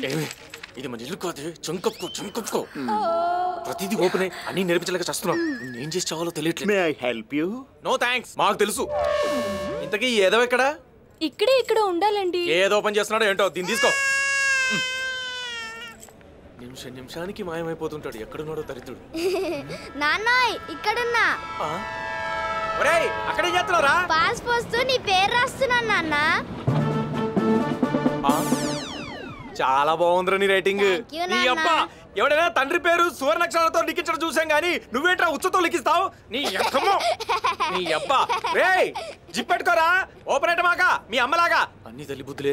ఏమి ఇది మన ఇల్లు కాదు, చంకప్పుకో ప్రతిదీ ఓపెన్ అన్ని నేర్పించలేక చేస్తున్నాం. ఏం చేసి చావాలో తెలియట్లేదు. May I help you? No thanks, మాకు తెలుసు. ఇంతకీ ఏదో ఇక్కడ ఇక్కడ ఉండాలండి. ఏదో పని చేస్తున్నాడో ఏంటో, దీన్ని తీసుకో. నిమిషానికి మాయమైపోతుంటాడు. ఎక్కడున్నాడో దరిద్రుడు. నాన్నోయ్ ఇక్కడున్నా. ఒరేయ్ అక్కడే చేస్తున్నారా? పాస్ పోస్తూ నీ పేరు రాస్తున్నాను నాన్న. చాలా బాగుందిరా నీ రైటింగ్. Thank you, నీ నాన్న. అబ్బా ఎవడైనా తండ్రి పేరు సువర్ణాక్షరాలతో లిఖించడం చూసాం గానీ నువ్వేంట్రా ఉచ్చతో లిఖిస్తావు? నీ అక్కమ్మో నీ అబ్బా. రేయ్ జిప్ పెట్టుకోరా, ఓపెన్ మాక మీ అమ్మలాగా. అన్ని తల్లి బుద్ధులే.